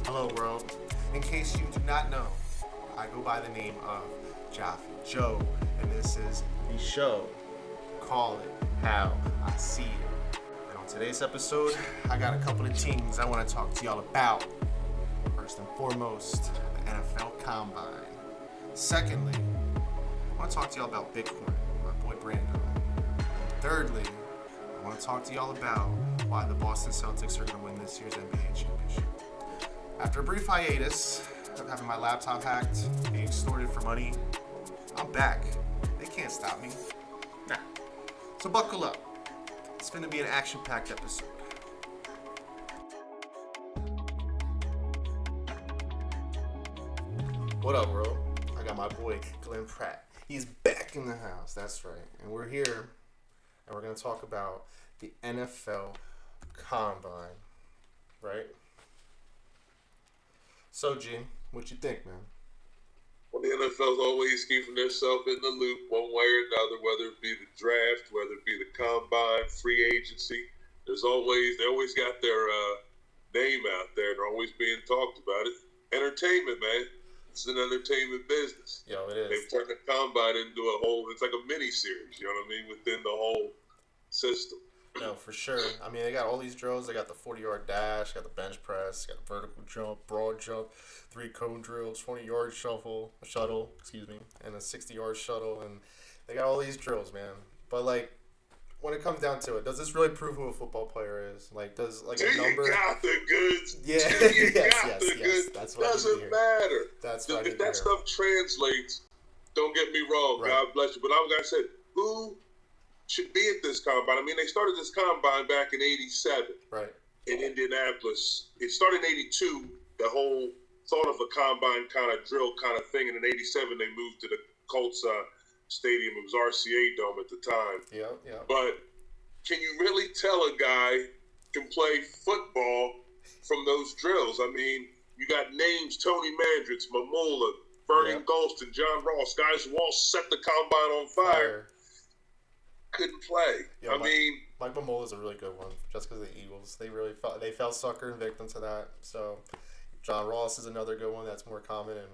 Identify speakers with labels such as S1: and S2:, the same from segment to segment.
S1: Hello world. In case you do not know, I go by the name of Joffey Joe, and this is the show. Call it how I see it. And on today's episode, I got a couple of things I want to talk to y'all about. First and foremost, the NFL Combine. Secondly, I want to talk to y'all about Bitcoin, my boy Brando. And thirdly, I want to talk to y'all about why the Boston Celtics are going to win this year's NBA championship. After a brief hiatus of having my laptop hacked, being extorted for money, I'm back. They can't stop me. Nah. So buckle up. It's gonna be an action-packed episode. What up, world? I got my boy Glenn Pratt. He's back in the house. That's right. And we're here, and we're gonna talk about the NFL Combine, right? So, G, what you think, man?
S2: Well, the NFL's always keeping themselves in the loop one way or another, whether it be the draft, whether it be the combine, free agency. They always got their name out there. They're always being talked about it. Entertainment, man. It's an entertainment business.
S1: Yo, it is.
S2: They've turned the combine into it's like a mini-series, you know what I mean, within the whole system.
S1: No, for sure. I mean, they got all these drills. They got the 40-yard dash, got the bench press, got the vertical jump, broad jump, 3 cone drills, 20-yard shuttle, and a 60-yard shuttle. And they got all these drills, man. But, like, when it comes down to it, does this really prove who a football player is? Like, does, like, a number...
S2: You got the goods.
S1: Yeah.
S2: Yes.
S1: That's what
S2: Doesn't matter.
S1: That's what
S2: If that stuff translates, don't get me wrong. Right. God bless you. But like I said, who should be at this combine? I mean, they started this combine back in '87,
S1: right, in
S2: Indianapolis. It started in '82, the whole thought of a combine kind of drill kind of thing, and in '87 they moved to the Colts stadium. It was RCA Dome at the time.
S1: Yeah.
S2: But can you really tell a guy can play football from those drills? I mean, you got names: Tony Mandritz, Mamula, Vernon Golston, John Ross, guys who all set the combine on fire. Couldn't play.
S1: Yeah, Mike Mamula's a really good one, just because of the Eagles. They fell sucker and victim to that. So John Ross is another good one that's more common, and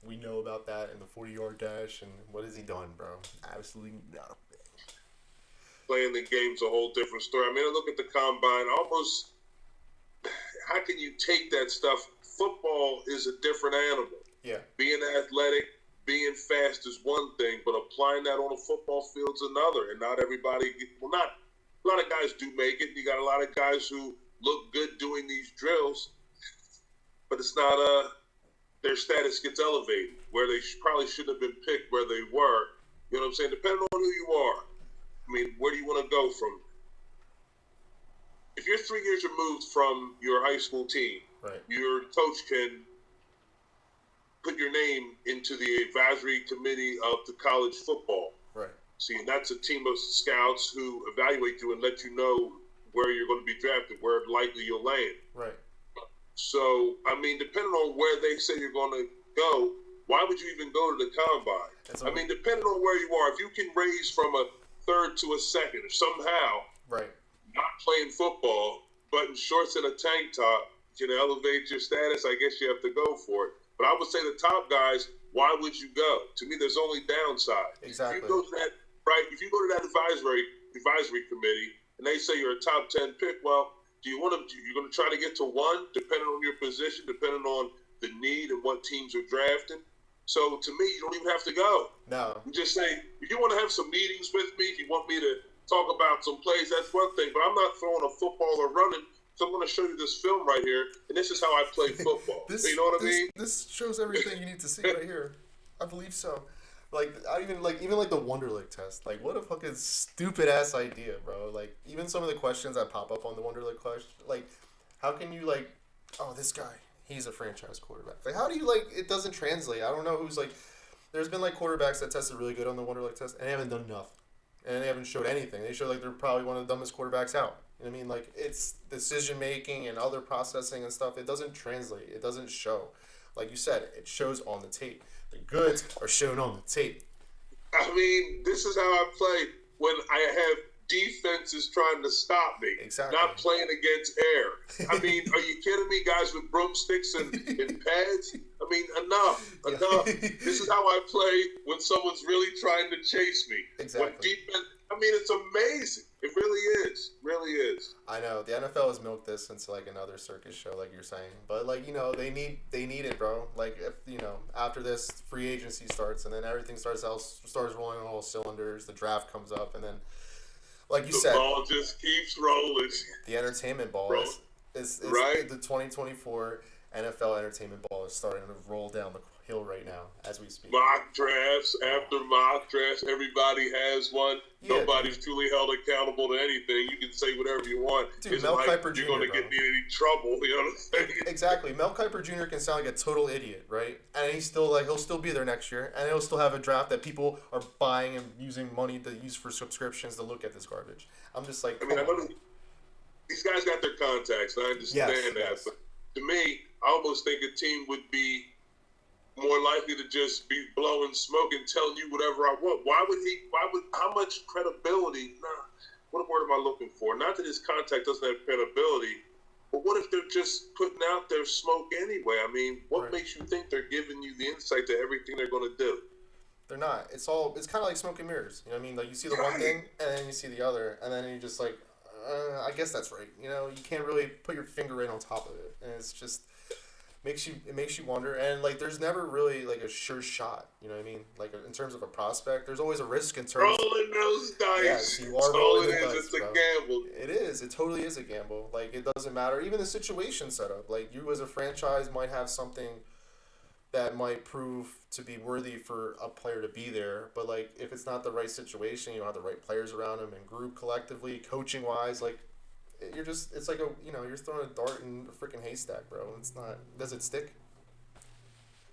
S1: we know about that in the 40-yard dash. And what has he done, bro? Absolutely nothing.
S2: Playing the game's a whole different story. I mean, I look at the combine. Almost, how can you take that stuff? Football is a different animal.
S1: Yeah. Being
S2: athletic, being fast is one thing, but applying that on a football field's another. And not everybody, a lot of guys do make it. You got a lot of guys who look good doing these drills, but it's not their status gets elevated where they probably shouldn't have been picked where they were. You know what I'm saying? Depending on who you are. I mean, where do you want to go from? If you're 3 years removed from your high school team,
S1: right,
S2: your coach can put your name into the advisory committee of the college football.
S1: Right.
S2: See, and that's a team of scouts who evaluate you and let you know where you're going to be drafted, where likely you'll land.
S1: Right.
S2: So, I mean, depending on where they say you're going to go, why would you even go to the combine? I mean, depending on where you are, if you can raise from a third to a second, or somehow
S1: right,
S2: not playing football, but in shorts and a tank top can elevate your status, I guess you have to go for it. But I would say the top guys, why would you go? To me, there's only downside.
S1: Exactly.
S2: If you go to that, right? If you go to that advisory committee and they say you're a top 10 pick, well, do you want to? You're going to try to get to one, depending on your position, depending on the need and what teams are drafting. So to me, you don't even have to go.
S1: No.
S2: You just say, if you want to have some meetings with me, if you want me to talk about some plays, that's one thing. But I'm not throwing a football or running. So I'm going to show you this film right here, and this is how I play football. You know what I mean?
S1: This shows everything you need to see right here. I believe so. Like, I even like the Wonderlic test. Like, what a fucking stupid ass idea, bro. Like, even some of the questions that pop up on the Wonderlic question, like, how can you like, oh, this guy, he's a franchise quarterback. Like, how do you like? It doesn't translate. I don't know who's like. There's been like quarterbacks that tested really good on the Wonderlic test, and they haven't done nothing, and they haven't showed anything. They show like they're probably one of the dumbest quarterbacks out. You know what I mean? Like, it's decision making and other processing and stuff. It doesn't translate. It doesn't show. Like you said, it shows on the tape. The goods are shown on the tape.
S2: I mean, this is how I play when I have defenses trying to stop me.
S1: Exactly.
S2: Not playing against air. I mean, are you kidding me? Guys with broomsticks and pads? I mean, enough. This is how I play when someone's really trying to chase me.
S1: Exactly.
S2: When defense, I mean, it's amazing. It really is.
S1: I know the NFL has milked this into like another circus show, like you're saying. But like, you know, they need it, bro. Like, if you know, after this free agency starts and then everything starts rolling on all cylinders, the draft comes up, and then like you said,
S2: the ball just keeps rolling.
S1: The entertainment ball is
S2: right.
S1: The 2024 NFL entertainment ball is starting to roll down the hill right now as we speak.
S2: Mock drafts after mock drafts, everybody has one.
S1: Yeah,
S2: nobody's truly held accountable to anything. You can say whatever you want.
S1: Dude,
S2: it's
S1: Mel
S2: like
S1: Kiper Jr.,
S2: you're going to get in any trouble. You know what I'm saying?
S1: Exactly. Mel Kiper Jr. can sound like a total idiot, right? And he's still like, he'll still be there next year, and he'll still have a draft that people are buying and using money to use for subscriptions to look at this garbage. I'm just like,
S2: I mean, these guys got their contacts, and I understand that.
S1: Yes.
S2: But to me, I almost think a team would be more likely to just be blowing smoke and telling you whatever I want. How much credibility? What word am I looking for? Not that his contact doesn't have credibility, but what if they're just putting out their smoke anyway? I mean, what makes you think they're giving you the insight to everything they're going to do?
S1: They're not. It's kind of like smoke and mirrors. You know what I mean? Like, you see the one thing, and then you see the other, and then you're just like, I guess that's right. You know, you can't really put your finger right on top of it, and it's just makes you wonder. And like, there's never really like a sure shot. You know what I mean? Like, in terms of a prospect, there's always a risk in terms.
S2: Rolling those dice.
S1: Yes, you are rolling the dice.
S2: It's a gamble.
S1: It is. It totally is a gamble. Like, it doesn't matter. Even the situation set up. Like, you as a franchise might have something that might prove to be worthy for a player to be there, but like, if it's not the right situation, you don't have the right players around him and group collectively, coaching wise, like, it's like you're throwing a dart in a freaking haystack, bro. It's not. Does it stick?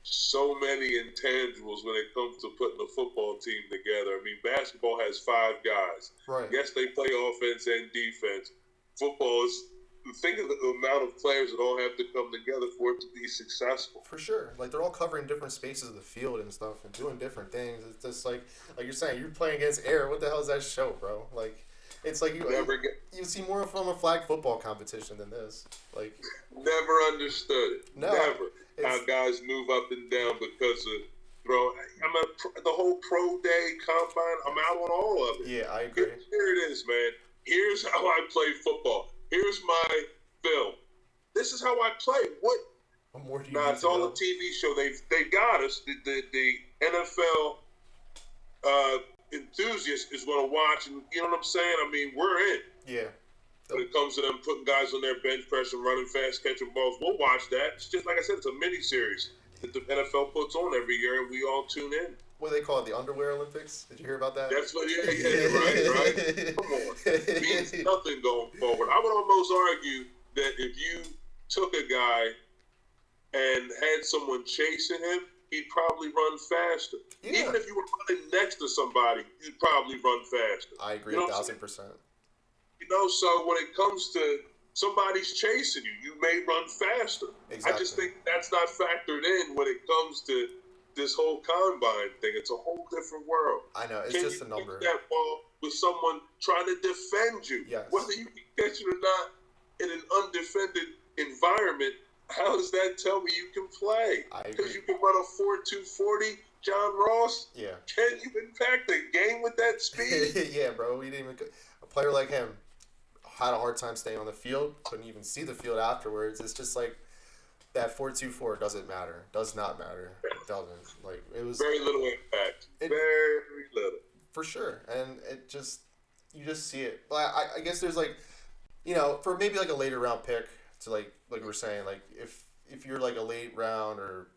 S2: So many intangibles when it comes to putting a football team together. I mean, basketball has 5 guys.
S1: Right.
S2: Yes, they play offense and defense. Football is. Think of the amount of players that all have to come together for it to be successful.
S1: For sure. Like, they're all covering different spaces of the field and stuff and doing different things. It's just like you're saying, you're playing against air. What the hell is that show, bro? Like, it's like you see more from a flag football competition than this. Like,
S2: never understood it.
S1: No,
S2: never. How guys move up and down because of the whole pro day combine. I'm out on all of it.
S1: Yeah, I agree.
S2: Here it is, man. Here's how I play football. Here's my film. This is how I play. What
S1: more do you
S2: Nah, it's all a TV show. They got us. The NFL enthusiast is going to watch, and you know what I'm saying? I mean, we're in.
S1: Yeah.
S2: When it comes to them putting guys on their bench press and running fast, catching balls, we'll watch that. It's just like I said, it's a mini series that the NFL puts on every year, and we all tune in.
S1: What do they call it? The Underwear Olympics? Did you hear about that?
S2: That's what, right. Come on. It means nothing going forward. I would almost argue that if you took a guy and had someone chasing him, he'd probably run faster.
S1: Yeah.
S2: Even if you were running next to somebody, you'd probably run faster.
S1: I agree 1,000%.
S2: You know, so when it comes to somebody's chasing you, you may run faster.
S1: Exactly.
S2: I just think that's not factored in when it comes to this whole combine thing. It's a whole different world.
S1: I know, it's
S2: Can
S1: just
S2: you
S1: a number.
S2: kick that ball with someone trying to defend you?
S1: Yes.
S2: Whether you can catch it or not in an undefended environment, how does that tell me you can play?
S1: I agree.
S2: Because you can run a 4.240, John Ross.
S1: Yeah.
S2: Can you impact the game with that speed?
S1: Yeah, bro. We didn't even. A player like him had a hard time staying on the field. Couldn't even see the field afterwards. It's just like that 4.24 doesn't matter. Does not matter. It doesn't. Like, it was
S2: very little impact. Very little.
S1: For sure, and it just you just see it. But I guess there's like, for maybe like a later round pick to like we were saying, like if you're like a late round or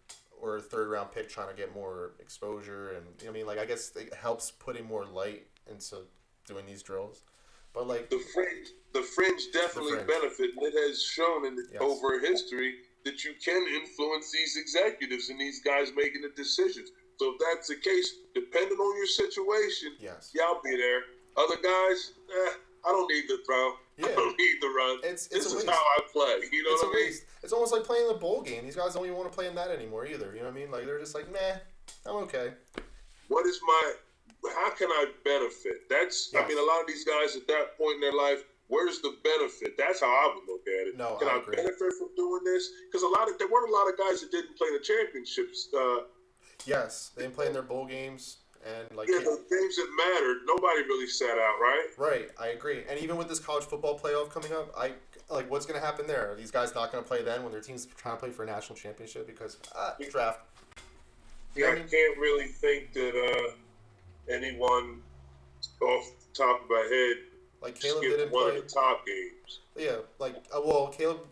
S1: a 3rd round pick trying to get more exposure, and I mean, like, I guess it helps putting more light into doing these drills. But like
S2: the fringe definitely benefit, and it has shown over history that you can influence these executives and these guys making the decisions. So if that's the case, depending on your situation, I'll be there. Other guys, I don't need to throw. Yeah. I don't need to run. This is how I play. You know what I mean?
S1: It's almost like playing the bowl game. These guys don't even want to play in that anymore either. You know what I mean? Like, they're just like, meh, I'm okay.
S2: How can I benefit? I mean, a lot of these guys at that point in their life, where's the benefit? That's how I would look at it. Can I benefit from doing this? Because there weren't a lot of guys that didn't play the championships.
S1: Yes, they didn't play in their bowl games. And the
S2: games that mattered, nobody really sat out, right?
S1: Right, I agree. And even with this college football playoff coming up, what's going to happen there? Are these guys not going to play then when their team's trying to play for a national championship? Because, draft.
S2: I can't really think that anyone off the top of my head
S1: Caleb
S2: skipped one of the top games.
S1: Yeah, Caleb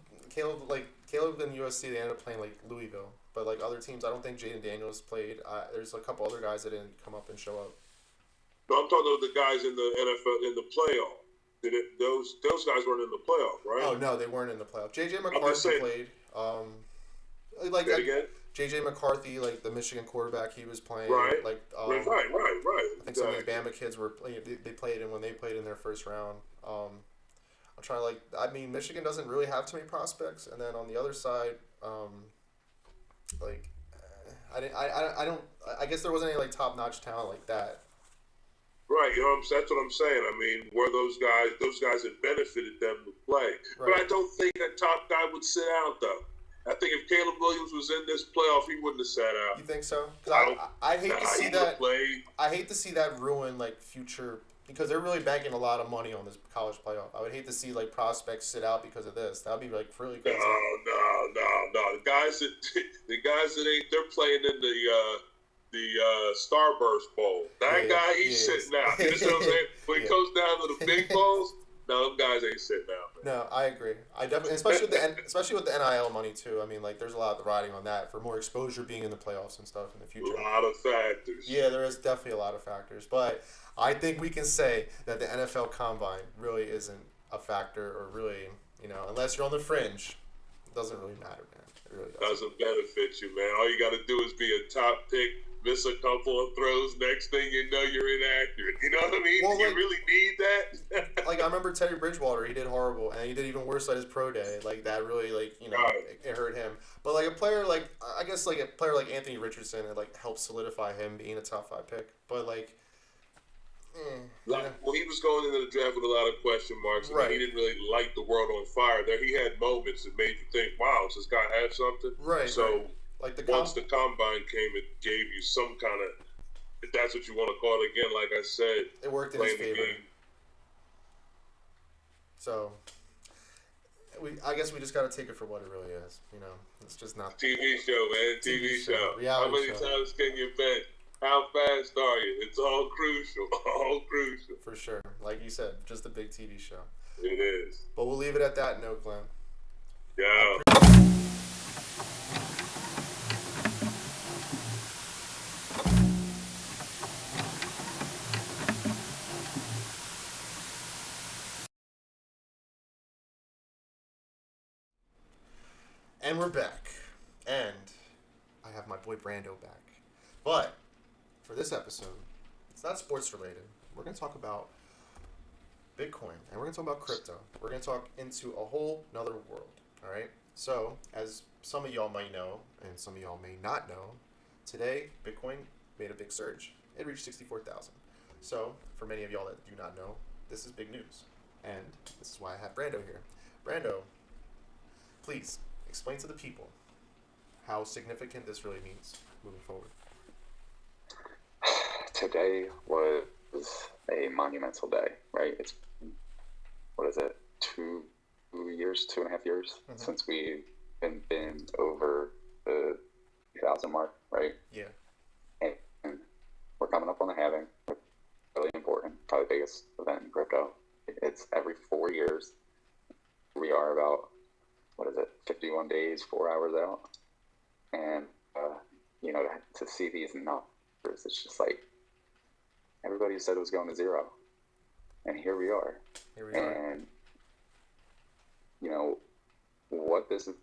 S1: and USC, they ended up playing Louisville. But other teams, I don't think Jaden Daniels played. There's a couple other guys that didn't come up and show up.
S2: No, I'm talking about the guys in the NFL in the playoff. Those guys weren't in the playoff, right?
S1: Oh no, they weren't in the playoff. JJ McCarthy played. JJ McCarthy, the Michigan quarterback, he was playing.
S2: Right.
S1: Right. I think some of the Bama kids were playing. They played in when they played in their first round. I'm trying to Michigan doesn't really have too many prospects, and then on the other side, I guess there wasn't any top notch talent like that.
S2: Right, that's what I'm saying. I mean, were those guys that benefited them to play. Right. But I don't think a top guy would sit out though. I think if Caleb Williams was in this playoff, he wouldn't have sat out.
S1: You think so? I hate to see that. I hate to see that ruin future, because they're really banking a lot of money on this college playoff. I would hate to see prospects sit out because of this. That would be really crazy.
S2: No. The guys that they're playing in the Starburst Bowl. That guy, he's sitting out. You know what I'm saying? When it comes down to the big bowls, no, them guys ain't sitting out. Man.
S1: No, I agree. I definitely, especially with the NIL money too. I mean, there's a lot of riding on that for more exposure being in the playoffs and stuff in the future.
S2: A lot of factors.
S1: Yeah, there is definitely a lot of factors, but I think we can say that the NFL Combine really isn't a factor, or really, unless you're on the fringe, it doesn't really matter, man. It really
S2: doesn't benefit you, man. All you got to do is be a top pick, miss a couple of throws. Next thing you know, you're inaccurate. You know what I mean? Well, you really need that.
S1: I remember Teddy Bridgewater. He did horrible, and he did even worse at his pro day. That really, it hurt him. But a player I guess a player like Anthony Richardson, it helped solidify him being a top 5 pick. But
S2: well, he was going into the draft with a lot of question marks. Right. He didn't really light the world on fire. There, he had moments that made you think, "Wow, does this guy have something?"
S1: Right.
S2: So, once the combine came, it gave you some kind of, if that's what you want to call it again. Like I said,
S1: it worked in his favor. So, I guess we just got to take it for what it really is. It's just not
S2: TV show, man. TV show. How many times can you bet? How fast are you? It's all crucial. All crucial.
S1: For sure. Like you said, just a big TV show.
S2: It is.
S1: But we'll leave it at that note, Glenn.
S2: Yeah.
S1: And we're back. And I have my boy Brando back. But for this episode, it's not sports related. We're going to talk about Bitcoin, and we're going to talk about crypto. We're going to talk into a whole nother world, all right? So, as some of y'all might know, and some of y'all may not know, today, Bitcoin made a big surge. It reached 64,000. So, for many of y'all that do not know, this is big news. And this is why I have Brando here. Brando, please explain to the people how significant this really means moving forward.
S3: Today was a monumental day, right? It's, 2.5 years since we've been over the 2,000 mark, right?
S1: Yeah.
S3: And we're coming up on the halving. Really important, probably the biggest event in crypto. It's every 4 years. We are about, 51 days, 4 hours out. And, know, to see these numbers, it's just like everybody said it was going to zero, and here we are. And you know what this is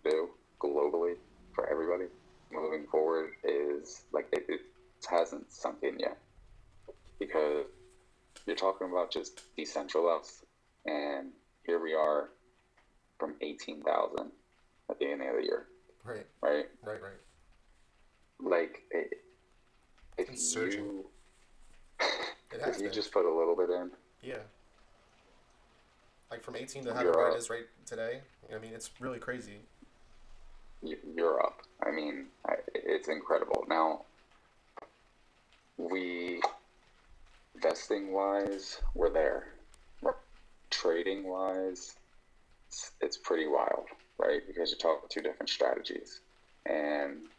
S3: do globally for everybody moving forward is like it hasn't sunk in yet, because you're talking about just decentralized, and here we are from 18,000 at the beginning of the year. Right. Like if you if you just put a little bit in.
S1: Yeah. Like from 18 to how where it is right today. I mean, it's really crazy.
S3: You're up. I mean, it's incredible. Now, vesting wise, we're there. Trading wise, it's pretty wild, right? Because you're talking two different strategies, and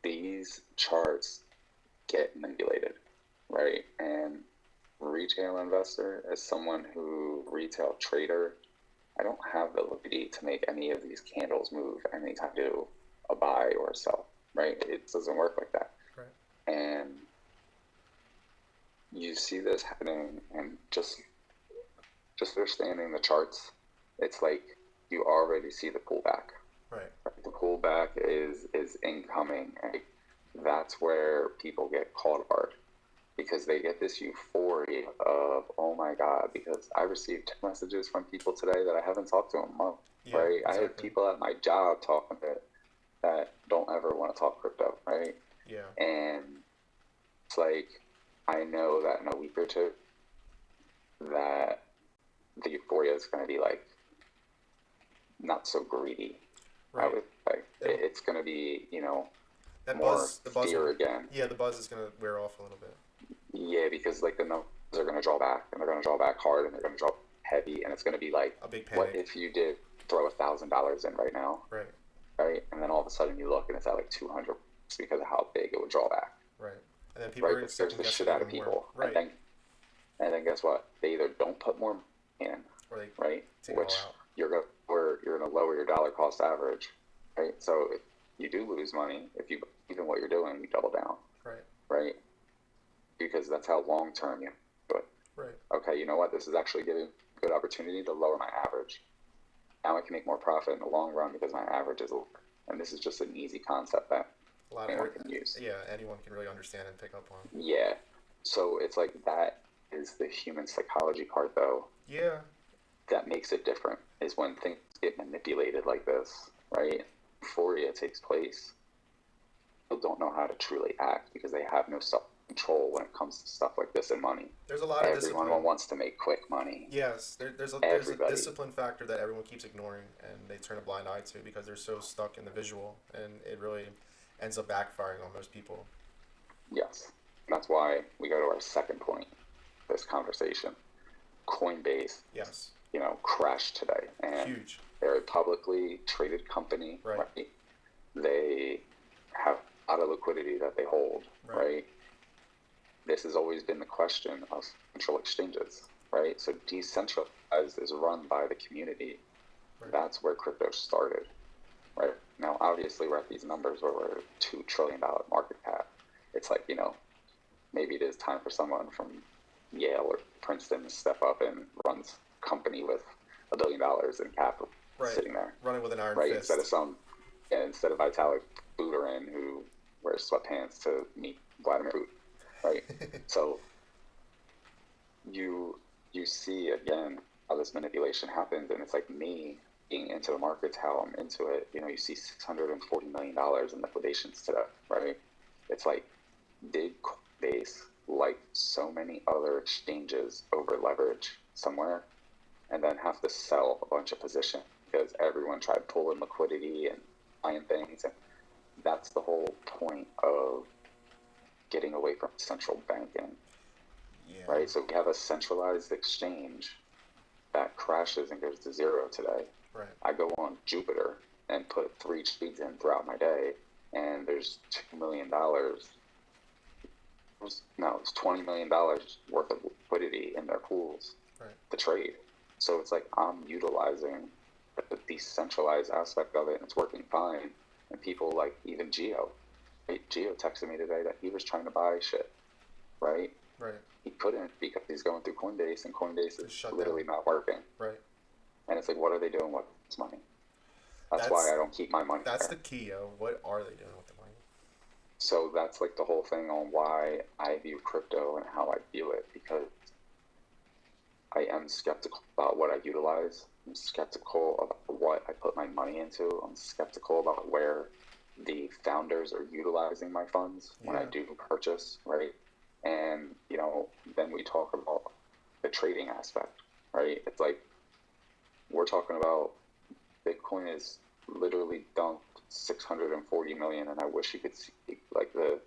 S3: these charts get manipulated, right? And retail investor, as someone who retail trader, I don't have the liquidity to make any of these candles move anytime I do a buy or a sell, right? It doesn't work like that.
S1: Right.
S3: And you see this happening, and just understanding the charts, it's like you already see the pullback.
S1: Right.
S3: The pullback is incoming, and that's where people get caught hard, because they get this euphoria of, oh my God, because I received messages from people today that I haven't talked to in a month, right? Exactly. I had people at my job talking that don't ever want to talk crypto, right?
S1: Yeah.
S3: And it's like, I know that in a week or two, that the euphoria is going to be like, not so greedy.
S1: Right.
S3: I would say. It's going to be, you know,
S1: that
S3: more fear again.
S1: Yeah, the buzz is going to wear off a little bit.
S3: Yeah, because like the numbers are going to draw back, and they're going to draw back hard, and they're going to draw heavy, and it's going to be like
S1: a big panic.
S3: What if you did throw $1,000 in right now? Right, and then all of a sudden you look and it's at like 200 because of how big it would draw back.
S1: Right, and then people are
S3: scares the shit out of people.
S1: Right,
S3: and then guess what? They either don't put more in,
S1: or they
S3: right, which you're going to lower your dollar cost average, right? So if you do lose money, if you even what you're doing, you double down. Right. Because that's how long term you do it.
S1: Right.
S3: Okay, you know what? This is actually giving a good opportunity to lower my average. Now I can make more profit in the long run because my average is lower. And this is just an easy concept that anyone can use.
S1: Yeah, anyone can really understand and pick up on.
S3: Yeah. So it's like that is the human psychology part, though.
S1: Yeah.
S3: That makes it different, is when things get manipulated like this, right? Euphoria takes place. People don't know how to truly act because they have no self-control when it comes to stuff like this and money.
S1: There's a lot of discipline.
S3: Everyone wants to make quick money.
S1: Yes, there's a discipline factor that everyone keeps ignoring, and they turn a blind eye to because they're so stuck in the visual, and it really ends up backfiring on most people.
S3: Yes, that's why we go to our second point of this conversation. Coinbase,
S1: yes,
S3: you know, crashed today, and
S1: huge.
S3: They're a publicly traded company.
S1: Right.
S3: They have a lot of liquidity that they hold. Right. This has always been the question of central exchanges, right? So decentralized is run by the community. Right. That's where crypto started, right? Now, obviously, we're at these numbers where we're $2 trillion market cap. It's like, you know, maybe it is time for someone from Yale or Princeton to step up and runs a company with $1 billion in capital sitting there.
S1: Running with an iron fist.
S3: Instead of Vitalik Buterin, who wears sweatpants to meet Vladimir Putin. Right. So you see again how this manipulation happens, and it's like me being into the markets, how I'm into it. You know, you see $640 million in liquidations today, right? It's like, did Coinbase, like so many other exchanges, over leverage somewhere and then have to sell a bunch of positions because everyone tried pulling liquidity and buying things? And that's the whole point of getting away from central banking, right? So we have a centralized exchange that crashes and goes to zero today.
S1: Right. I
S3: go on Jupiter and put 3 trades in throughout my day, and there's $2 million. It's $20 million worth of liquidity in their pools to trade. So it's like I'm utilizing the decentralized aspect of it, and it's working fine. And people like even Gio, right? Gio texted me today that he was trying to buy shit, right?
S1: Right.
S3: He couldn't because he's going through Coinbase, and Coinbase is literally
S1: down.
S3: not working.
S1: Right.
S3: And it's like, what are they doing with this money? That's why I don't keep my money
S1: That's
S3: there.
S1: the key, yo. What are they doing with the money?
S3: So that's like the whole thing on why I view crypto and how I view it, because I am skeptical about what I utilize. I'm skeptical about what I put my money into. I'm skeptical about where the founders are utilizing my funds when I do purchase, right? And, you know, then we talk about the trading aspect, right? It's like we're talking about Bitcoin is literally dumped 640 million, and I wish you could see like the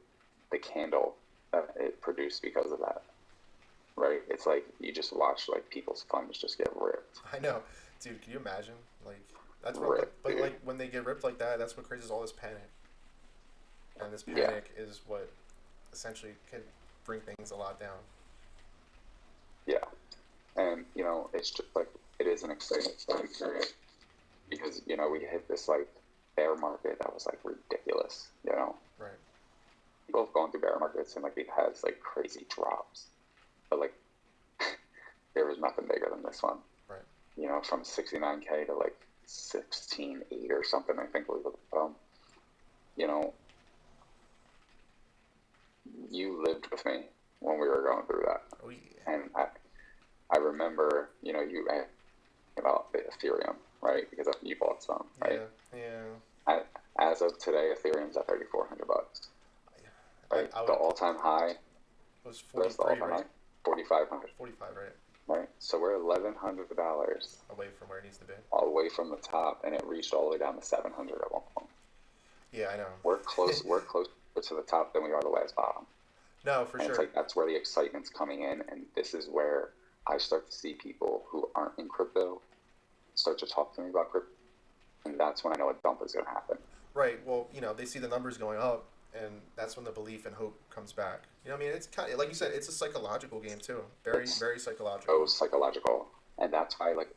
S3: candle that it produced because of that. Right? It's like you just watch like people's funds just get ripped.
S1: I know, dude. Can you imagine? Like that's what. But like when they get ripped like that, that's what creates all this panic. And this panic is what essentially can bring things a lot down.
S3: Yeah, and you know it's just like it is an exciting time period because you know we hit this like bear market that was like ridiculous. You know,
S1: right?
S3: People have gone through bear markets and like we've had like crazy drops. But like, there was nothing bigger than this one.
S1: Right.
S3: You know, from 69K to like 16.8 or something, I think was you know, you lived with me when we were going through that.
S1: Oh, yeah.
S3: And I remember, you know, you asked about the Ethereum, right? Because you bought some, right?
S1: Yeah.
S3: As of today, Ethereum's at $3,400. Right? The all-time high
S1: was 43, right?
S3: 4,500.
S1: 45, right?
S3: Right. So we're $1,100
S1: away from where it needs to be.
S3: Away from the top, and it reached all the way down to 700 at one point.
S1: Yeah, I know.
S3: We're close. We're closer to the top than we are the last bottom.
S1: No, for sure.
S3: It's like that's where the excitement's coming in, and this is where I start to see people who aren't in crypto start to talk to me about crypto, and that's when I know a dump is going to happen.
S1: Right. Well, you know, they see the numbers going up, and that's when the belief and hope comes back. You know what I mean? It's kind of, like you said, it's a psychological game too. Very psychological.
S3: Oh, psychological. And that's why, like,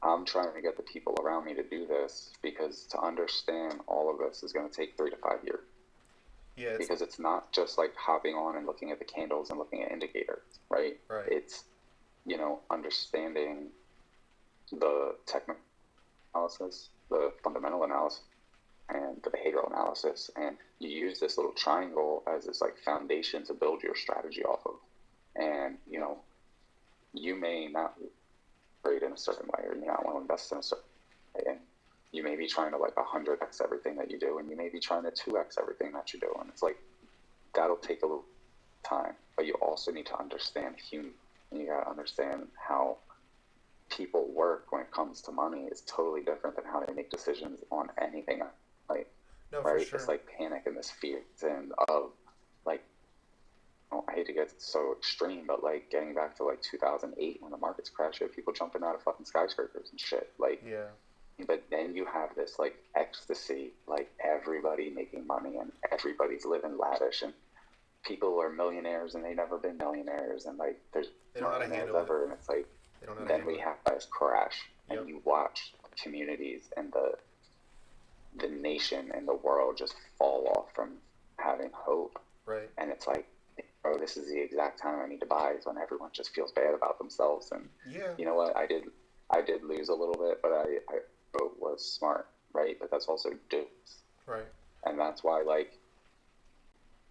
S3: I'm trying to get the people around me to do this because to understand all of this is going to take 3 to 5 years.
S1: Yeah.
S3: Because it's not just like hopping on and looking at the candles and looking at indicators, right?
S1: Right.
S3: It's, you know, understanding the technical analysis, the fundamental analysis, and the behavioral analysis, and you use this little triangle as this like foundation to build your strategy off of. And you know, you may not trade in a certain way, or you not want to invest in a certain way, and you may be trying to like 100x everything that you do, and you may be trying to 2x everything that you do, and it's like that'll take a little time. But you also need to understand human, and you gotta understand how people work when it comes to money is totally different than how they make decisions on anything. Like,
S1: no,
S3: right?
S1: For sure.
S3: It's like panic and this fear and of like, I hate to get so extreme, but like getting back to like 2008 when the markets crashed, you have people jumping out of fucking skyscrapers and shit. Like,
S1: yeah.
S3: But then you have this like ecstasy, like everybody making money and everybody's living lavish, and people are millionaires and they never been millionaires, and like there's millionaires ever, and it's like then we have this crash, and you watch communities and the nation and the world just fall off from having hope.
S1: Right.
S3: And it's like, oh, this is the exact time I need to buy, is when everyone just feels bad about themselves. And you know what? I did lose a little bit, but I was smart, right? But that's also dupes.
S1: Right.
S3: And that's why, like,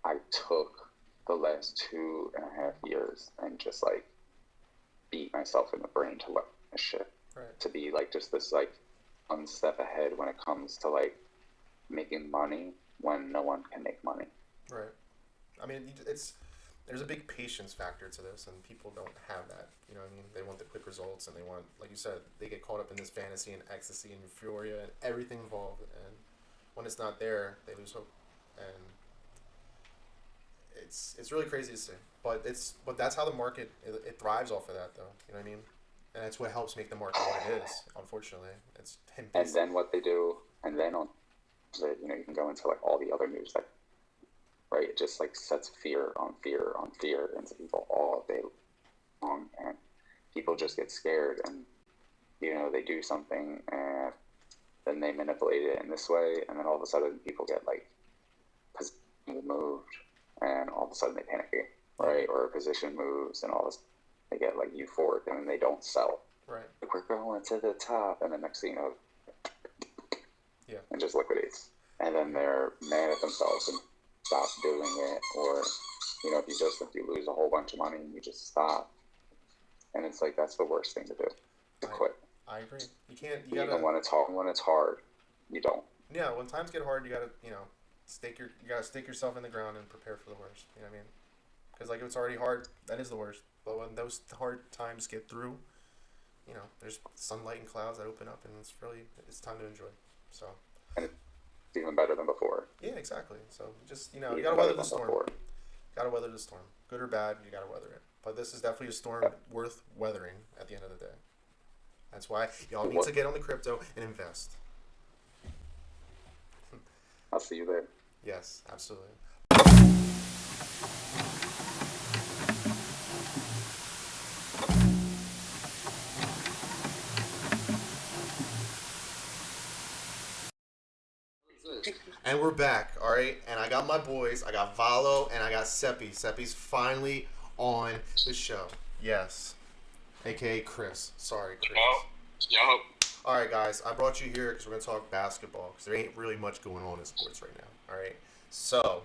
S3: I took the last 2.5 years and just like beat myself in the brain to learn this shit.
S1: Right.
S3: To be like just this like one step ahead when it comes to like making money when no one can make money.
S1: Right. I mean, there's a big patience factor to this, and people don't have that. You know what I mean? They want the quick results, and they want, like you said, they get caught up in this fantasy and ecstasy and euphoria and everything involved. And when it's not there, they lose hope. And it's really crazy to see. But that's how the market it thrives off of that, though. You know what I mean? And that's what helps make the market what it is. Unfortunately, it's him.
S3: And then what they do, and then on, you know, you can go into like all the other news that, right? It just like sets fear on fear on fear into people all day long, and people just get scared, and you know they do something, and then they manipulate it in this way, and then all of a sudden people get like position moved, and all of a sudden they panic, right? Or a position moves, and all of a sudden they get like euphoric, and then they don't sell.
S1: Right.
S3: Like, we're going to the top, and the next thing you know, and just liquidates. And then they're mad at themselves and stop doing it, or if you lose a whole bunch of money and you just stop. And it's like, that's the worst thing to do, to quit.
S1: I agree. You can't. You gotta.
S3: Even when it's hard, you don't.
S1: Yeah, when times get hard, you gotta stake yourself in the ground and prepare for the worst. You know what I mean? Because like if it's already hard, that is the worst. But when those hard times get through, there's sunlight and clouds that open up, and it's time to enjoy. So.
S3: And it's even better than before.
S1: Yeah, exactly. So just you gotta weather the storm. Gotta weather the storm, good or bad. You gotta weather it. But this is definitely a storm worth weathering at the end of the day. That's why y'all need to get on the crypto and invest.
S3: I'll see you there.
S1: Yes, absolutely. And we're back, all right? And I got my boys. I got Valo and I got Seppy. Seppy's finally on the show. Yes. AKA Chris. Sorry, Chris.
S2: Yo.
S1: All right, guys. I brought you here because we're going to talk basketball because there ain't really much going on in sports right now, all right? So,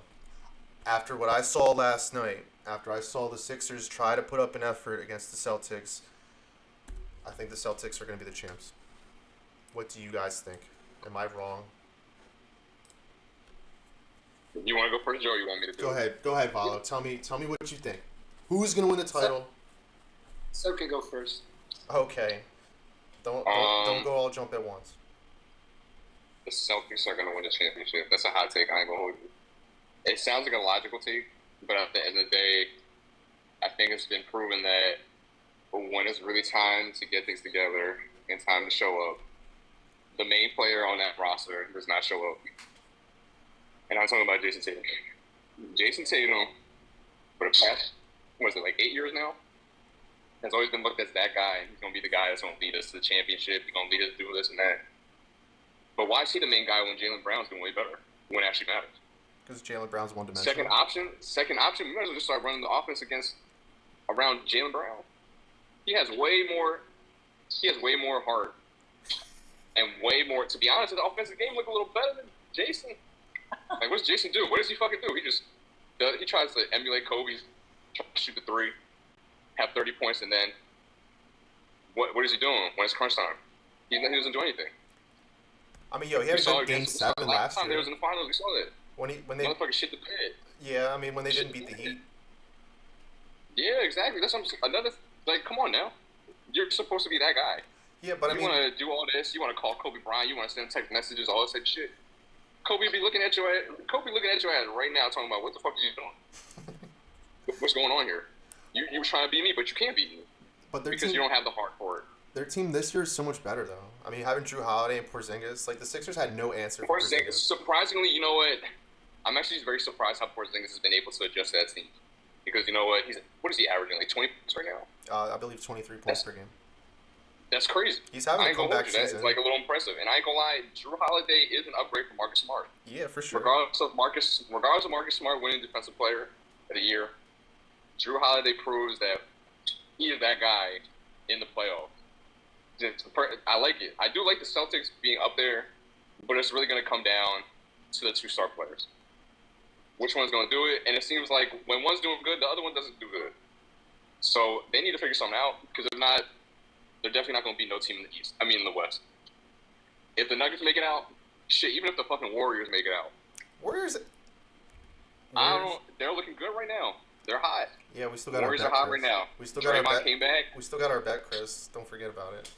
S1: after what I saw last night, after I saw the Sixers try to put up an effort against the Celtics, I think the Celtics are going to be the champs. What do you guys think? Am I wrong?
S4: You want to go first, Joe, or you want me to do it?
S1: Go ahead, Valo. Tell me what you think. Who's gonna win the title?
S5: So can go first.
S1: Okay. Don't go all jump at once.
S4: The Celtics are going to win the championship. That's a hot take. I ain't going to hold you. It sounds like a logical take, but at the end of the day, I think it's been proven that when it's really time to get things together and time to show up, the main player on that roster does not show up. And I'm talking about Jason Tatum. Jason Tatum, for the past, 8 years now, has always been looked as that guy. He's going to be the guy that's going to lead us to the championship. He's going to lead us to do this and that. But why is he the main guy when Jaylen Brown's doing way better when it actually matters?
S1: Because Jaylen Brown's one-dimensional.
S4: Second option, we might as well just start running the offense around Jaylen Brown. He has way more heart and way more. To be honest, the offensive game look a little better than Jason. Like, what does Jason do? What does he fucking do? He tries to emulate Kobe's, try to shoot the three, have 30 points, and then what is he doing when it's crunch time? He doesn't do anything.
S1: I mean, he had a good game 7 last year.
S4: Time they was in the finals, we saw that.
S1: When they
S4: motherfucking shit the bed.
S1: Yeah, I mean, when they didn't beat the Heat.
S4: Yeah, exactly. That's another. Like, come on now. You're supposed to be that guy.
S1: Yeah, but
S4: you want to do all this. You want to call Kobe Bryant. You want to send text messages, all this type of shit. Kobe be looking at your ass right now, talking about what the fuck are you doing? What's going on here? You were trying to beat me, but you can't beat me.
S1: But
S4: because you don't have the heart for it.
S1: Their team this year is so much better, though. I mean, having Drew Holiday and Porzingis, like the Sixers had no answer for Porzingis.
S4: Surprisingly, you know what? I'm actually just very surprised how Porzingis has been able to adjust to that team. Because you know what? What is he averaging? Like 20 points right now?
S1: I believe 23 points per game.
S4: That's crazy.
S1: He's having a comeback season.
S4: It's like a little impressive. And I ain't gonna lie, Drew Holiday is an upgrade from Marcus Smart.
S1: Yeah, for sure.
S4: Regardless of Marcus Smart winning Defensive Player of the Year, Drew Holiday proves that he is that guy in the playoffs. I like it. I do like the Celtics being up there, but it's really going to come down to the two star players. Which one's going to do it? And it seems like when one's doing good, the other one doesn't do good. So they need to figure something out, because if not, they're definitely not going to beat no team in the East. I mean, in the West. If the Nuggets make it out, shit, even if the fucking Warriors make it out.
S1: Warriors?
S4: They're looking good right now. They're hot.
S1: Yeah, we still got
S4: Warriors
S1: our bet,
S4: are hot
S1: Chris.
S4: right now.
S1: We still got our bet.
S4: Came back.
S1: We still got our bet, Chris. Don't forget about it.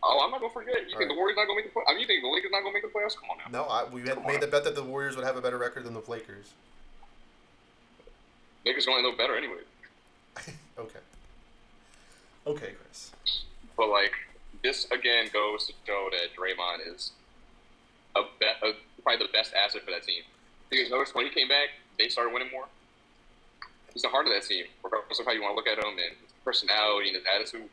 S4: Oh, I'm not going to forget. You think the Warriors not going to make the playoffs? I mean, you think the Lakers not going to make the playoffs? Come on now.
S1: No, we had made the bet that the Warriors would have a better record than the Lakers.
S4: Lakers going to look better anyway.
S1: Okay, Chris.
S4: But, like, this, again, goes to show that Draymond is probably the best asset for that team. Because notice when he came back, they started winning more. He's the heart of that team, regardless of how you want to look at him and his personality and his attitude.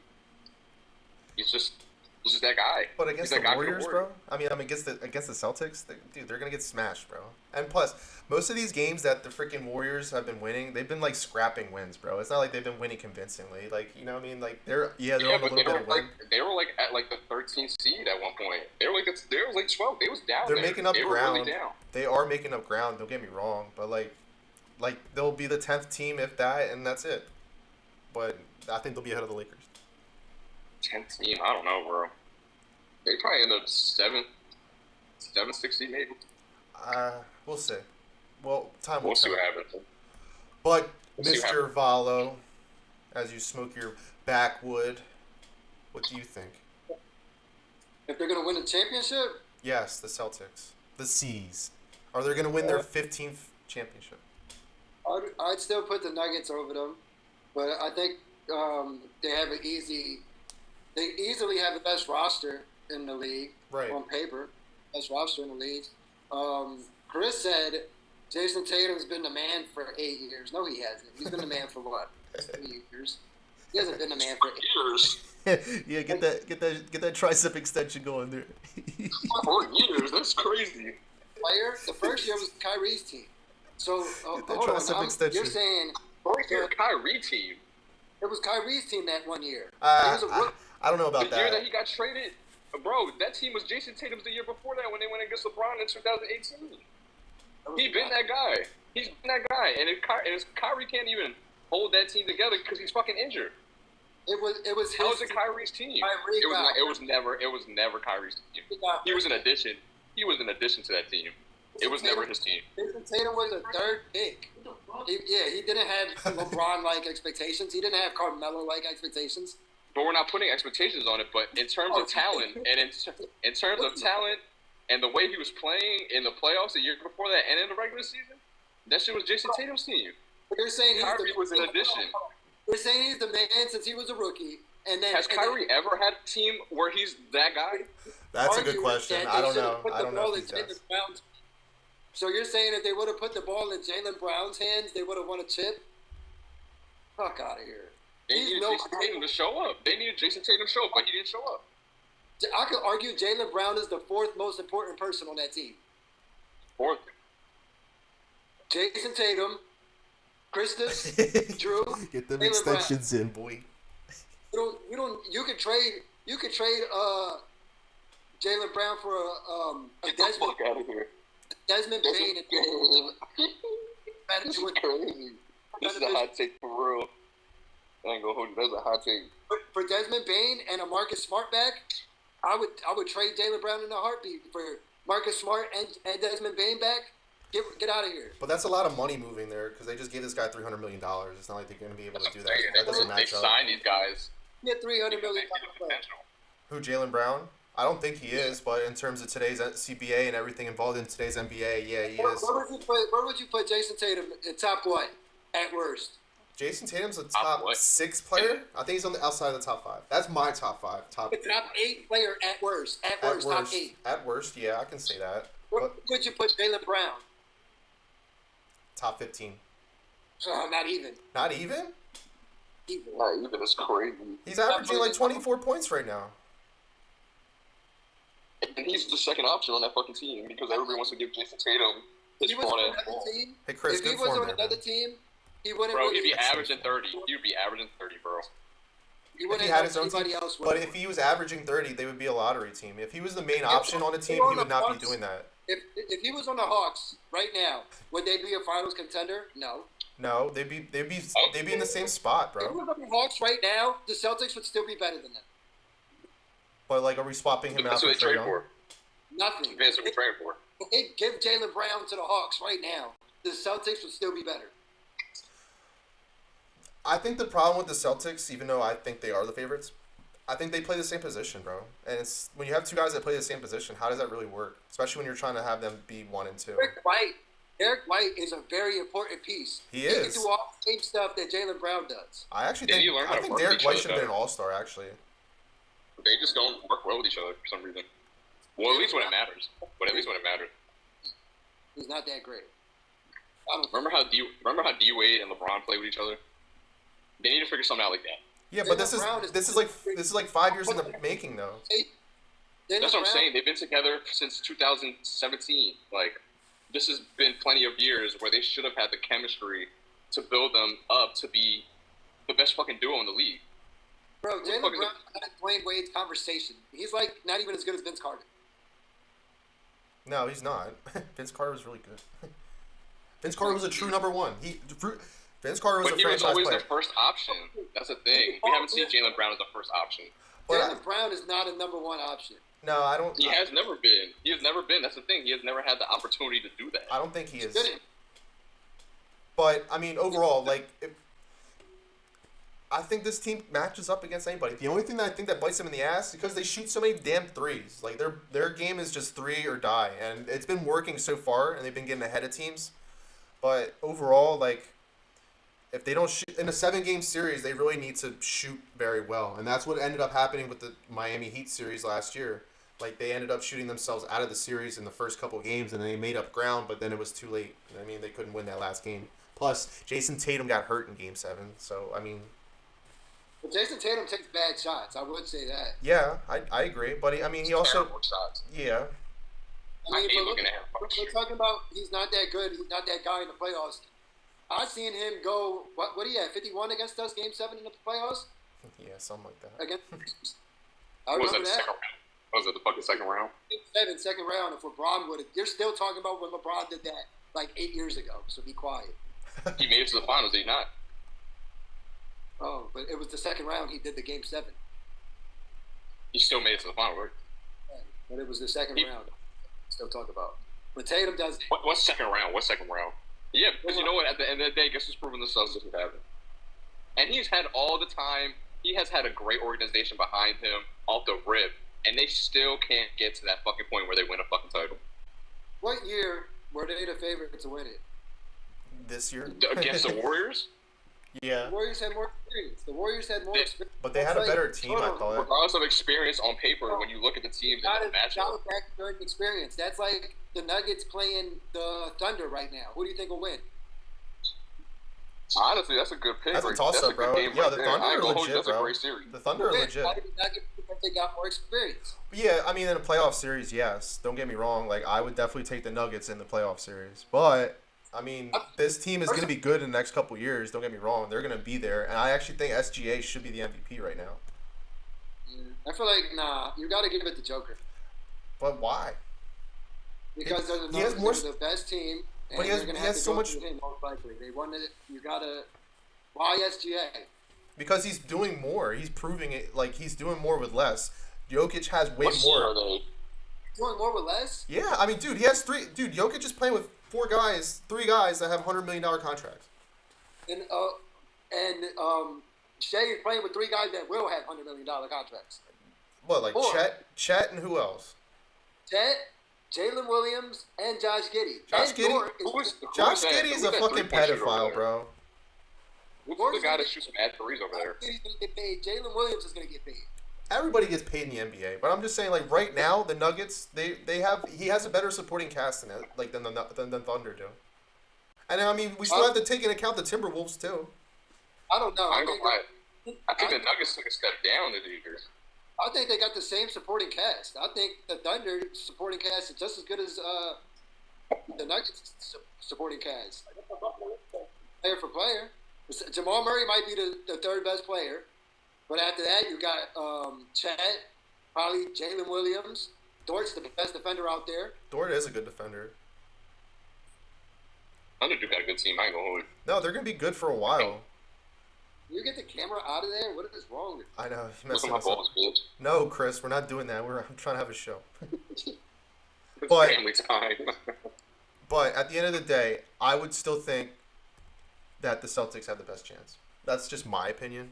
S4: He's just that guy.
S1: But against
S4: He's
S1: the
S4: that guy for
S1: Warriors, bro. I mean, against the Celtics, dude, they're gonna get smashed, bro. And plus, most of these games that the freaking Warriors have been winning, they've been like scrapping wins, bro. It's not like they've been winning convincingly. Like, you know what I mean? Like they're on a little bit of win.
S4: They were like at like the 13th seed at one point. They were like 12. They was down.
S1: They're making up
S4: they
S1: ground.
S4: Were really down.
S1: They are making up ground. Don't get me wrong, but like they'll be the 10th team if that, and that's it. But I think they'll be ahead of the Lakers.
S4: 10th team? I don't know, bro. They probably end up 7th, 60 maybe.
S1: We'll see. Well, time will
S4: We'll see
S1: tell.
S4: what happens.
S1: But
S4: We'll see what
S1: Mr. Valo, as you smoke your backwood, what do you think?
S5: If they're gonna win the championship,
S1: Yes, the Celtics, the C's. Are they going to win their 15th championship?
S5: I'd still put the Nuggets over them, but I think they have an easy. They easily have the best roster in the league
S1: Right.
S5: on paper. Best roster in the league. Chris said Jason Tatum's been the man for 8 years. No, he hasn't. He's been the man for what? 3 years. He hasn't been the man for 8
S4: Years?
S1: Yeah, get that tricep extension going there.
S4: 4 years? That's crazy.
S5: player. The first year was Kyrie's team. So
S1: Get that
S5: hold
S1: tricep
S5: on.
S1: extension.
S5: You're saying
S4: First year Kyrie team.
S5: it was Kyrie's team that 1 year. He was a rookie.
S1: I don't know about
S4: The year that
S1: that.
S4: he got traded, bro, that team was Jason Tatum's the year before that when they went against LeBron in 2018. He been that guy. He's been that guy. And if Kyrie can't even hold that team together because he's fucking injured.
S5: It was his.
S4: How was it Kyrie's team?
S5: Kyrie got-
S4: It was never Kyrie's team. He was an addition. He was an addition to that team. It was never his team.
S5: Jason Tatum was a third pick. He didn't have LeBron-like expectations. He didn't have Carmelo-like expectations.
S4: But we're not putting expectations on it. But in terms of talent, and in terms of talent, and the way he was playing in the playoffs the year before that, and in the regular season, that shit was Jason Tatum's team.
S5: You're saying he's
S4: Kyrie was an addition.
S5: You're saying he's the man since he was a rookie. And then
S4: Has Kyrie ever had a team where he's that guy?
S1: That's a
S5: argue
S1: good
S5: with
S1: question.
S5: that
S1: I
S5: they
S1: don't
S5: should
S1: know.
S5: have put
S1: I
S5: the
S1: don't know
S5: ball
S1: if
S5: in
S1: he does.
S5: Jaylen Brown's. So you're saying if they would have put the ball in Jaylen Brown's hands, they would have won a chip? Fuck out of here.
S4: They
S5: He's
S4: needed
S5: no-
S4: Jason Tatum to show up. They needed Jason Tatum to show up, but he didn't show up.
S5: I could argue Jaylen Brown is the fourth most important person on that team.
S4: Fourth.
S5: Jason Tatum, Christus, Drew.
S1: Get them
S5: Jaylen
S1: extensions in, boy.
S5: You could trade Jaylen Brown for a
S4: Get the
S5: Desmond
S4: fuck out of here.
S5: Bain.
S4: This is crazy. This is a hot take for real. I ain't gonna hold you. That's a hot take.
S5: For Desmond Bain and a Marcus Smart back, I would trade Jaylen Brown in a heartbeat for Marcus Smart and Desmond Bain back. Get out of here.
S1: But that's a lot of money moving there because they just gave this guy $300 million. It's not like they're going to be able to do that. That doesn't
S4: They
S1: match up.
S4: signed these guys.
S5: Get $300 million.
S1: Who, Jaylen Brown? I don't think he is, but in terms of today's CBA and everything involved in today's NBA, yeah, he is.
S5: Where would you put Jason Tatum in top what? At worst.
S1: Jason Tatum's a
S4: Top
S1: top
S4: what? 6
S1: player. I think he's on the outside of the top 5. That's my top 5. Top
S5: Top 8 player at worst. At worst, top 8.
S1: At worst, yeah, I can say that.
S5: Where
S1: But
S5: would you put Jaylen Brown?
S1: top 15.
S5: Not even.
S1: Not even?
S4: Not even. It's crazy.
S1: He's averaging like 24 points right now.
S4: And he's the second option on that fucking team because everybody wants to give Jason Tatum his
S5: He was
S4: ball
S5: on
S4: and
S5: another team.
S1: Hey, Chris,
S5: If he
S1: good
S5: was
S1: form
S5: on
S1: there,
S5: another
S1: man.
S5: team, he wouldn't.
S4: bro,
S5: really
S4: he'd be
S5: have-
S4: averaging 30. He would be averaging 30, bro.
S5: He
S1: If
S5: wouldn't
S1: he had
S5: have
S1: his own team,
S5: anybody else.
S1: but
S5: with
S1: if
S5: him.
S1: he was averaging 30, they would be a lottery team. If he was the main option on the team, he would not be doing that.
S5: If he was on the Hawks right now, would they be a Finals contender? No.
S1: No, they'd be in the same spot,
S5: If he
S1: bro.
S5: was on the Hawks right now, the Celtics would still be better than them.
S1: But like, are we swapping him out
S4: That's
S1: for
S4: what they
S1: Trae
S4: trade
S1: Young?
S4: for.
S5: Nothing.
S4: That's what we trade for.
S5: If they give Jaylen Brown to the Hawks right now, the Celtics would still be better.
S1: I think the problem with the Celtics, even though I think they are the favorites, I think they play the same position, bro. And it's when you have two guys that play the same position, how does that really work? Especially when you're trying to have them be 1 and 2.
S5: Derek White is a very important piece.
S1: He
S5: can
S1: is.
S5: do all the same stuff that Jaylen Brown does.
S1: I actually
S4: Did
S1: think
S4: you learn how to work
S1: Derek
S4: with each
S1: White
S4: other
S1: should have been an
S4: better?
S1: all-star, actually.
S4: They just don't work well with each other for some reason. Well, at least when it matters.
S5: He's not that great.
S4: Remember how D Wade and LeBron play with each other? They need to figure something out like that.
S1: Yeah, but
S5: Jaylen
S1: this is like 5 years in the making though.
S4: That's what I'm saying. They've been together since 2017. Like, this has been plenty of years where they should have had the chemistry to build them up to be the best fucking duo in the league.
S5: Bro, Jaylen Brown had Dwayne Wade's conversation. He's like not even as good as Vince Carter.
S1: No, he's not. Vince Carter was really good. Vince Carter was a true number one. Vince Carter was
S4: but
S1: a franchise player.
S4: But he was always the first option. That's the thing. We haven't seen Jaylen Brown as the first option.
S5: Jaylen Brown is not a number one option.
S1: No, I don't.
S4: He has never been. He has never been. That's the thing. He has never had the opportunity to do that.
S1: I don't think he is.
S5: Didn't.
S1: But I mean, overall, like, I think this team matches up against anybody. The only thing that I think that bites them in the ass is because they shoot so many damn threes. Like their game is just three or die, and it's been working so far, and they've been getting ahead of teams. But overall, like, if they don't shoot in a 7-game series, they really need to shoot very well, and that's what ended up happening with the Miami Heat series last year. Like, they ended up shooting themselves out of the series in the first couple of games, and they made up ground, but then it was too late. I mean, they couldn't win that last game. Plus, Jason Tatum got hurt in Game 7, so, I mean...
S5: But Jason Tatum takes bad shots. I would say that.
S1: Yeah, I agree, but, I mean, he also...
S4: Shots.
S1: Yeah.
S5: I mean,
S4: hate looking at him.
S5: we're talking about he's not that good. He's not that guy in the playoffs. I've seen him go, what do you have, 51 against us, Game 7 in the playoffs?
S1: Yeah, something like that.
S5: Against I
S4: What was that,
S5: remember
S4: the second round? Was it the fucking second round?
S5: Game 7, second round. If LeBron would have, you're still talking about when LeBron did that like 8 years ago, so be quiet.
S4: He made it to the finals, did he not?
S5: Oh, but it was the second round he did the Game 7.
S4: He still made it to the final, right?
S5: Yeah, but it was the second round. Still talk about. But Tatum does.
S4: What's second round? What's second round? Yeah, because you know what? At the end of the day, guess who's proven the Suns doesn't have it? And he's had all the time. He has had a great organization behind him off the rip, and they still can't get to that fucking point where they win a fucking title.
S5: What year were they the favorite to win it?
S1: This year?
S4: Against the Warriors?
S1: Yeah.
S5: The Warriors had more experience.
S1: But they had a better team, I thought.
S4: Regardless of experience on paper, when you look at the teams and the matchup.
S5: Not back during experience. That's like the Nuggets playing the Thunder right now. Who do you think will win?
S4: Honestly, that's a good pick.
S1: That's a toss-up, bro. Yeah, the Thunder are legit,
S4: That's
S1: bro.
S4: a great series.
S1: The Thunder are legit.
S5: Why did the Nuggets because they got more experience?
S1: Yeah, I mean, in a playoff series, yes. Don't get me wrong. Like, I would definitely take the Nuggets in the playoff series. But, I mean, this team is going to be good in the next couple years. Don't get me wrong. They're going to be there. And I actually think SGA should be the MVP right now.
S5: I feel like, you got to give it to Joker.
S1: But why?
S5: Because they're the best team.
S1: But he has so much.
S5: Most likely. They won it. You got to. Why SGA?
S1: Because he's doing more. He's proving it. Like, he's doing more with less. Jokic has way more.
S5: Doing more with less?
S1: Yeah, I mean, dude, he has three. Dude, Jokic is playing with three guys that have $100 million contracts.
S5: And Shea is playing with 3 guys that will have $100 million contracts.
S1: What, like Chet, and who else?
S5: Chet, Jalen Williams, and Josh Giddey.
S1: Josh Giddey is a fucking pedophile, bro.
S4: Who's the guy that shoots mad threes over there?
S5: Giddey's gonna get paid. Jalen Williams is gonna get paid.
S1: Everybody gets paid in the NBA, but I'm just saying, like, right now, the Nuggets, he has a better supporting cast than the Thunder do. And I mean, we still have to take into account the Timberwolves too.
S5: I don't know.
S4: I think the Nuggets took a step down this year.
S5: I think they got the same supporting cast. I think the Thunder supporting cast is just as good as the Nuggets supporting cast. Player for player. Jamal Murray might be the third best player. But after that, you got Chet, probably Jalen Williams. Dort's the best defender out there.
S1: Dort is a good defender.
S4: Thunder do got a good team. I ain't gonna hold it.
S1: No, they're going to be good for a while.
S5: You get the camera out of there? What is wrong with you?
S1: I know.
S4: Look at my balls, bitch.
S1: No, Chris, we're not doing that. I'm trying to have a show.
S4: It's
S1: But-
S4: family time.
S1: But at the end of the day, I would still think that the Celtics have the best chance. That's just my opinion.